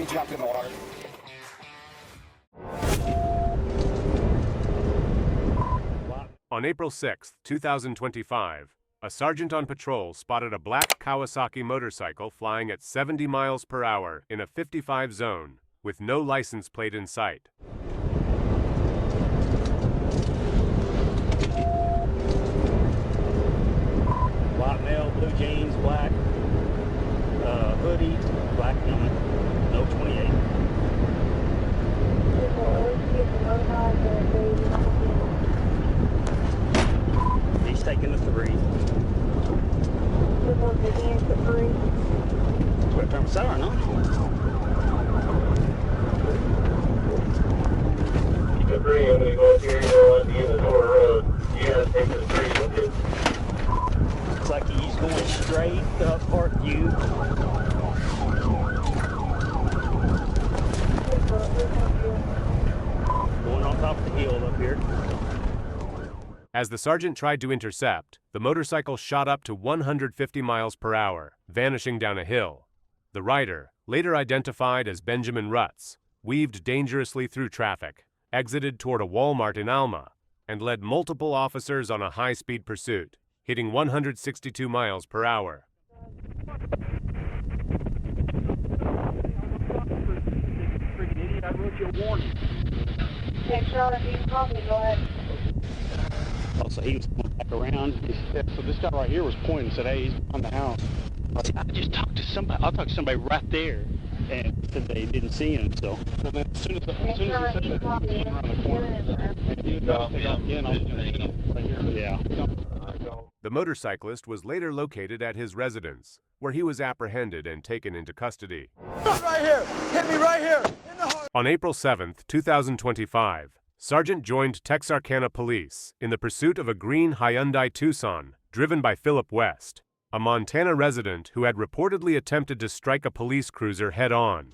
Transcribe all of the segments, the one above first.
He jumped in the water. On April 6, 2025, a sergeant on patrol spotted a black Kawasaki motorcycle flying at 70 miles per hour in a 55 zone, with no license plate in sight. White male, blue jeans, black hoodie, black helmet, no 28. He's taking the 3. Quick turn siren, no? Keep the 3, I'm going to go up here and go on the end of the road. You got to take the 3 with you. Looks like he's going straight up Parkview. Going on top of the hill up here. As the sergeant tried to intercept, the motorcycle shot up to 150 miles per hour, vanishing down a hill. The rider, later identified as Benjamin Rutz, weaved dangerously through traffic, exited toward a Walmart in Alma, and led multiple officers on a high-speed pursuit, hitting 162 miles per hour. Freaking idiot, I wrote you a warning. Yeah, Charlotte, you can call me, go ahead. Oh, so he was going back around. Yeah, so this guy right here was pointing and said, hey, he's on the house. See, I just talked to somebody. I talked to somebody right there, and said they didn't see him. So And then as soon as he said that, he came around the corner. And he got again, I was going to hit him right here. yeah. The motorcyclist was later located at his residence, where he was apprehended and taken into custody. Right here! Hit me right here! In the heart! On April 7, 2025, Sergeant joined Texarkana Police in the pursuit of a green Hyundai Tucson, driven by Philip West, a Montana resident who had reportedly attempted to strike a police cruiser head-on.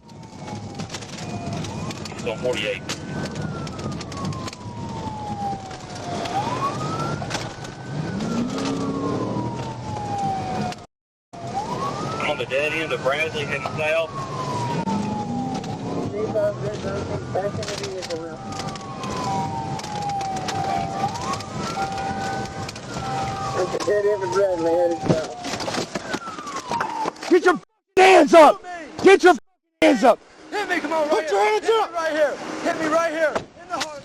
He's on 48. On the dead end of Bradley heading south. Back in the vehicle now. There's a dead end of Bradley headed south. Get your hands up! Get your hands up! Hit me, come on, Put your hands up! right here. Hit me right here. In the heart.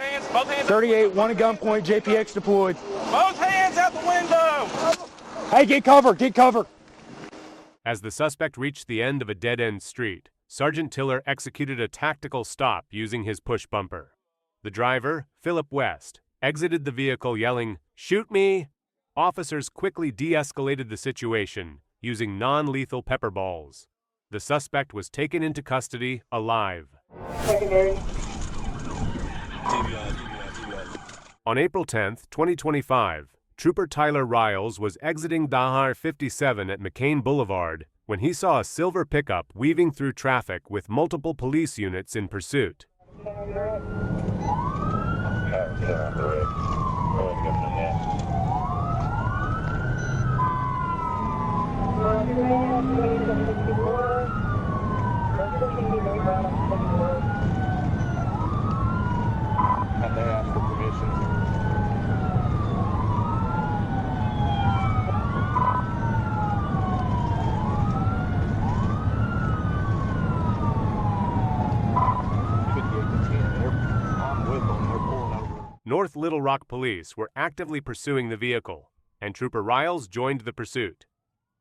Hands, both hands. 38, one at gunpoint, JPX deployed. Both hands out the window. Hey, get cover, get cover! As the suspect reached the end of a dead-end street, Sergeant Tiller executed a tactical stop using his push bumper. The driver, Philip West, exited the vehicle yelling, "Shoot me!" Officers quickly de-escalated the situation using non-lethal pepper balls. The suspect was taken into custody alive. Secondary. On April 10, 2025, Trooper Tyler Riles was exiting Dahar 57 at McCain Boulevard when he saw a silver pickup weaving through traffic with multiple police units in pursuit. And they asked for permission. North Little Rock police were actively pursuing the vehicle, and Trooper Riles joined the pursuit.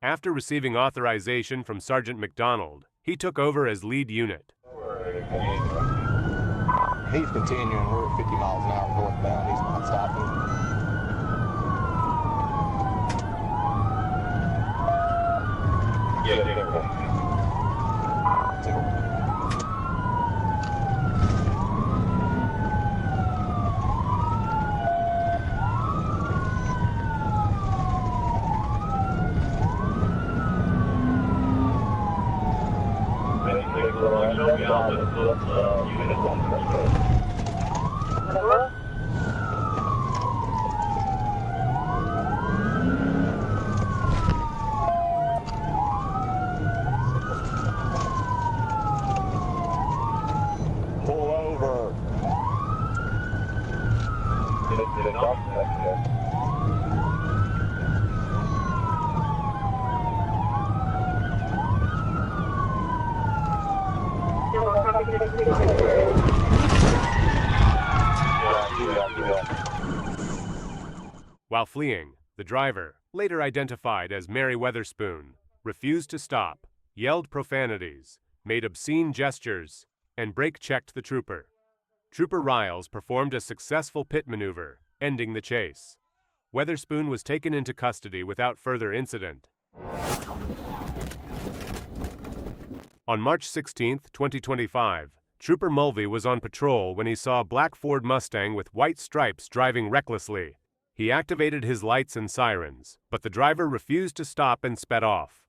After receiving authorization from Sergeant McDonald, he took over as lead unit. He's continuing. We're at 50 miles an hour northbound. He's not stopping. While fleeing, the driver, later identified as Mary Weatherspoon, refused to stop, yelled profanities, made obscene gestures, and brake-checked the trooper. Trooper Riles performed a successful pit maneuver, ending the chase. Weatherspoon was taken into custody without further incident. On March 16, 2025, Trooper Mulvey was on patrol when he saw a black Ford Mustang with white stripes driving recklessly. He activated his lights and sirens, but the driver refused to stop and sped off.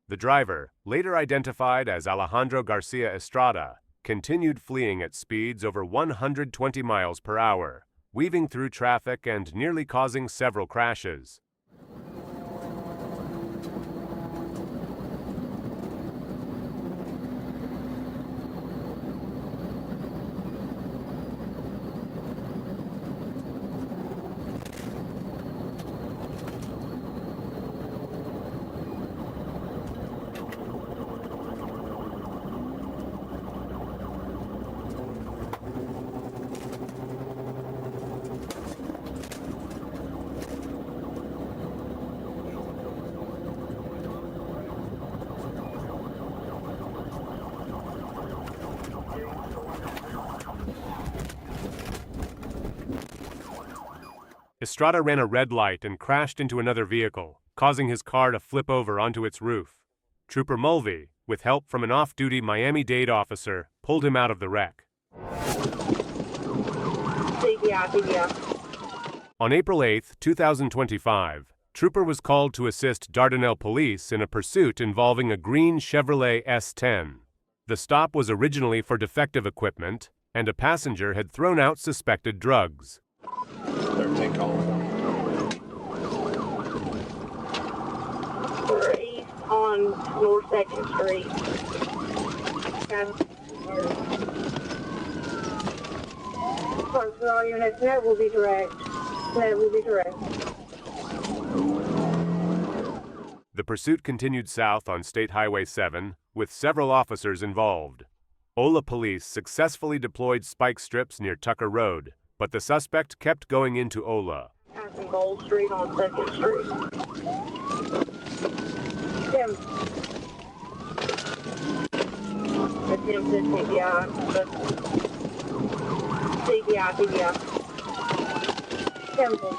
The driver, later identified as Alejandro Garcia Estrada, continued fleeing at speeds over 120 miles per hour, weaving through traffic and nearly causing several crashes. Estrada ran a red light and crashed into another vehicle, causing his car to flip over onto its roof. Trooper Mulvey, with help from an off-duty Miami-Dade officer, pulled him out of the wreck. On April 8, 2025, Trooper was called to assist Dardanelle police in a pursuit involving a green Chevrolet S10. The stop was originally for defective equipment, and a passenger had thrown out suspected drugs. We're east on North 2nd Street. For all units, that will be direct. That will be direct. The pursuit continued south on State Highway 7, with several officers involved. Ola police successfully deployed spike strips near Tucker Road, but the suspect kept going into Ola. Passing Gold Street on 2nd Street. Tim. Attempted TBI. TBI. Temple.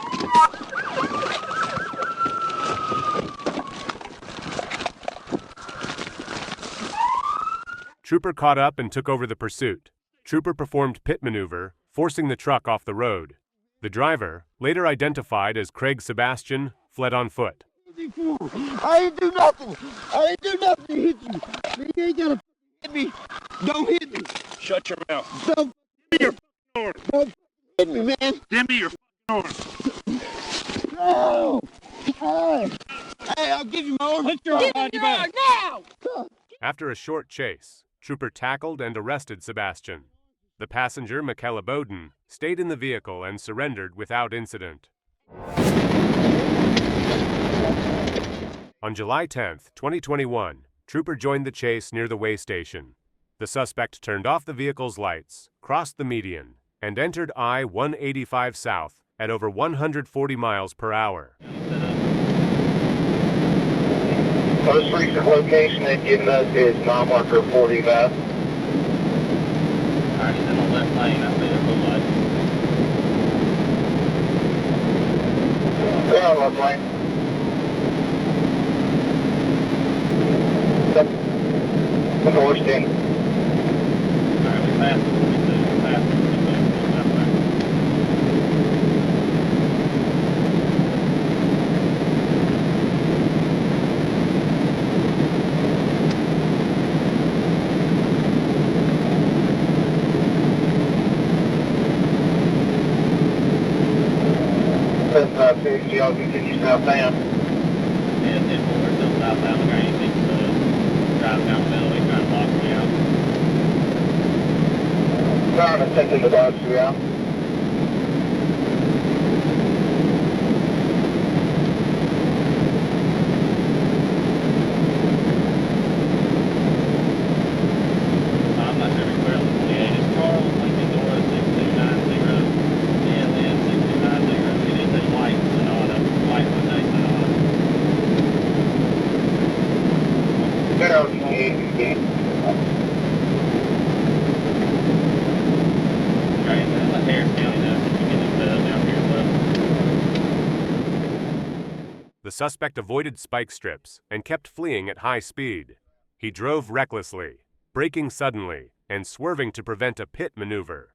Trooper caught up and took over the pursuit. Trooper performed pit maneuver, forcing the truck off the road. The driver, later identified as Craig Sebastian, fled on foot. I ain't do nothing. I ain't do nothing to hit you. You ain't gotta hit me. Don't hit me. Shut your mouth. Don't Give me your horn. hit me, man. Give me your horn. No. Hey, I'll give you my order. Put your body back. now. After a short chase, Trooper tackled and arrested Sebastian. The passenger, Michaela Bowden, stayed in the vehicle and surrendered without incident. On July 10, 2021, Trooper joined the chase near the way station. The suspect turned off the vehicle's lights, crossed the median, and entered I-185 South at over 140 miles per hour. Most recent location they've given us is mile marker 45. Alright, he's in the left lane, that vehicle. left lane. The horse in. Alright, we passed it. We passed it. Y'all continue southbound. Yeah, we're still southbound. The guy ain't driving down the middle. He's trying to block me out. Trying to take the dogs you out. I'm not sure where on the 28 is. Charles, Lincoln, Dora, 6290. DLN 6290. It is a white Sonata. White Hyundai Sonata. Carol, you Right, and let Harris County know if you get this down here left. The suspect avoided spike strips and kept fleeing at high speed. He drove recklessly, braking suddenly, and swerving to prevent a pit maneuver.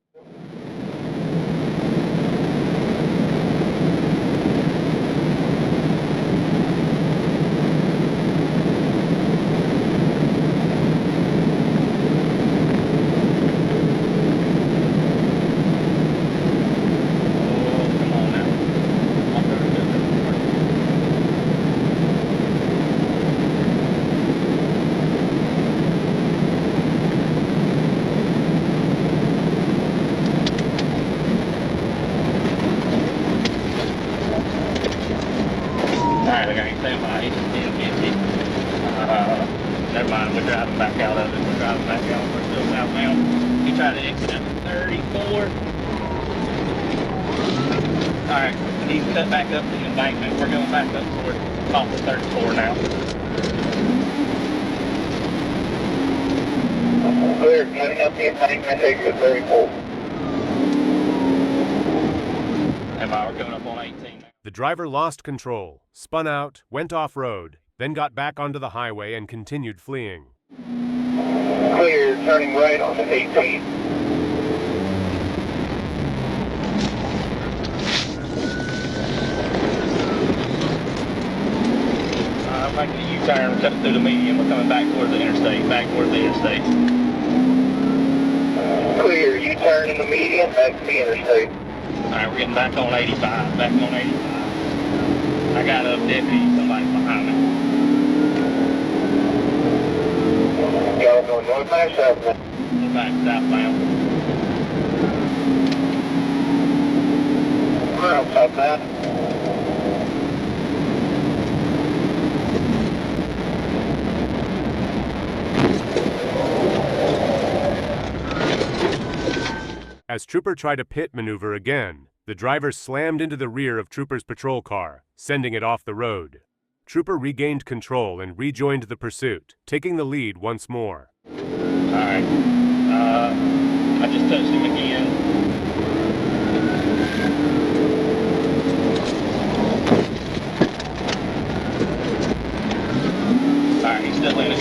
Alright, the guy ain't staying by. He's just being busy. Never mind, we're driving back out of it. We're driving back out. We're still southbound. He tried to exit at 34. Alright, he's cut back up the embankment. We're going back up towards off the 34 now. clear, cutting up the embankment, exit 34. And we're going up on 18 now. The driver lost control, spun out, went off-road, then got back onto the highway and continued fleeing. Clear, turning right on the 18. I'm making a U-turn, cut through the median. We're coming back towards the interstate, Clear, U-turn in the median, back to the interstate. Alright, we're getting back on 85, I got a deputy, somebody's behind me. Y'all going northbound or southbound? We're back southbound. We're on southbound. As Trooper tried a pit maneuver again, the driver slammed into the rear of Trooper's patrol car, sending it off the road. Trooper regained control and rejoined the pursuit, taking the lead once more. Alright, I just touched him again. Alright, he's still in it.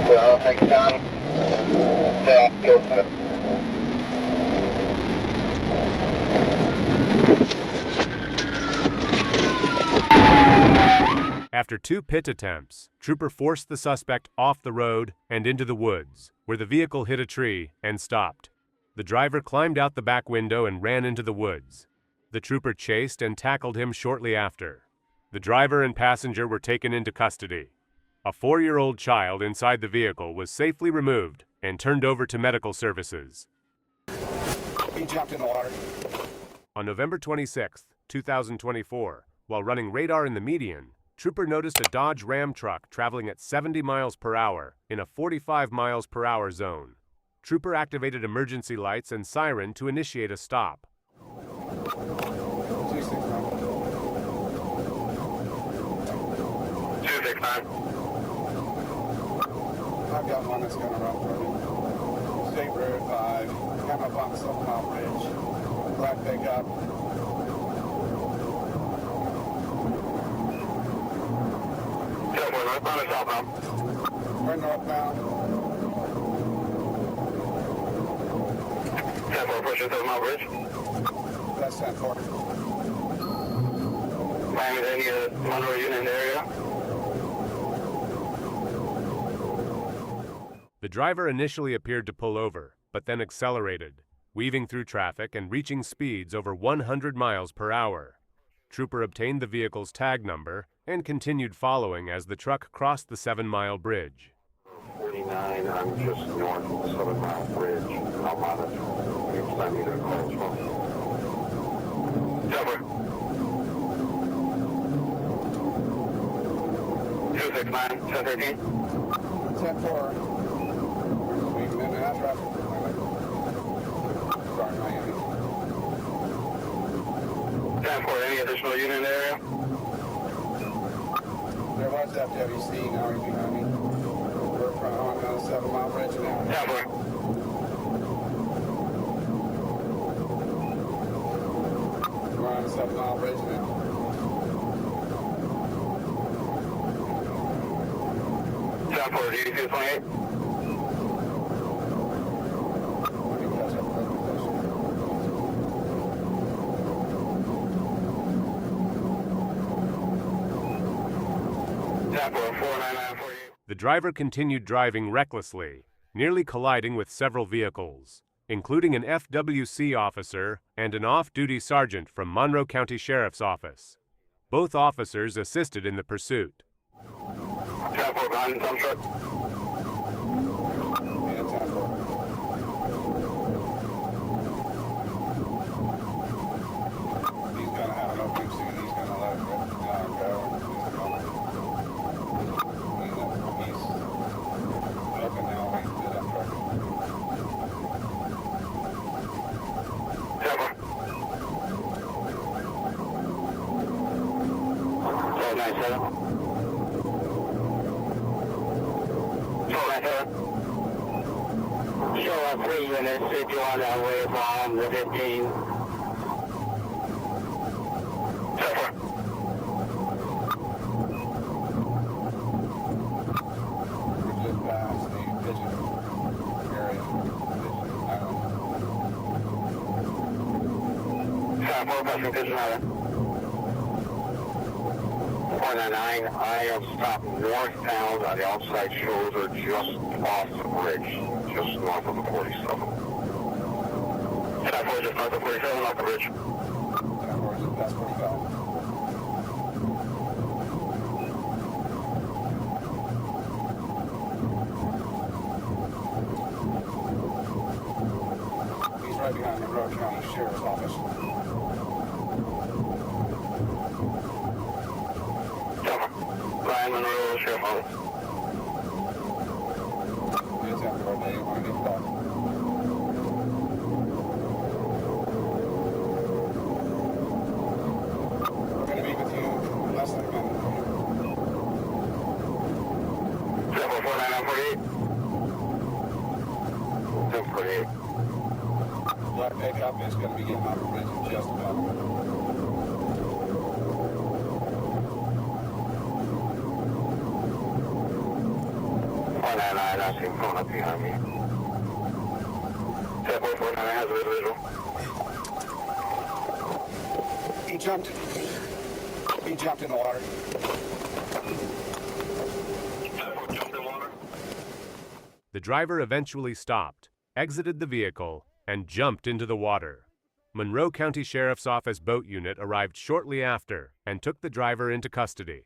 Well, take time. Go for it. After 2 pit attempts, Trooper forced the suspect off the road and into the woods, where the vehicle hit a tree and stopped. The driver climbed out the back window and ran into the woods. The Trooper chased and tackled him shortly after. The driver and passenger were taken into custody. A 4-year-old child inside the vehicle was safely removed and turned over to medical services. He jumped in the water. On November 26, 2024, while running radar in the median, Trooper noticed a Dodge Ram truck traveling at 70 miles per hour in a 45 miles per hour zone. Trooper activated emergency lights and siren to initiate a stop. 269. I've got one that's going around State Road 5. Got my box up Mile Bridge. Black pickup. We're northbound or southbound? We're northbound. 10-4, pushing 7 Mile Bridge. That's 10-4. Miami, any Monroe unit in the area? The driver initially appeared to pull over, but then accelerated, weaving through traffic and reaching speeds over 100 miles per hour. Trooper obtained the vehicle's tag number and continued following as the truck crossed the 7-mile bridge. 49, I'm just north of the 7 Mile Bridge. I'll monitor. Anytime you get a call as well. Silver. 269, 1013. 10-4. We've been in that traffic. Sorry, Miami. 10-4, any additional unit in the area? There was FWC, now he's behind me. We're on the 7 Mile Bridge now. 10-4. We're on the 7 Mile Bridge now. South 4, DD 228. Let me catch up with that position. South 4, 49948. The driver continued driving recklessly, nearly colliding with several vehicles, including an FWC officer and an off-duty sergeant from Monroe County Sheriff's Office. Both officers assisted in the pursuit. South 4, behind the dump truck. Yeah, 10-4. He's gonna have an opening soon. He's gonna let it go. He's looking now. He's the dump truck. South 4. 1297. 1297. Show up 3 units if you want that way from the 15. South 4. We're just past the pigeon area. Pigeon Island. South 4, passing Pigeon Island. 499, I am stopped northbound on the outside shoulder just off the bridge, just north of the 47. South 4, just north of 47, off the bridge. 10-4 is just past 45. He's right behind the Monroe County Sheriff's Office. Ryan Monroe, Sheriff Office. It's after our day. You want to get back. We're going to be with you in less than a minute. South 4, 49948. 748. Black pickup is going to be getting off the bridge in just a moment. 499, I see him coming up behind me. South 499 has a visual. He jumped in the water. South 4 jumped in water. The driver eventually stopped, exited the vehicle, and jumped into the water. Monroe County Sheriff's Office boat unit arrived shortly after and took the driver into custody.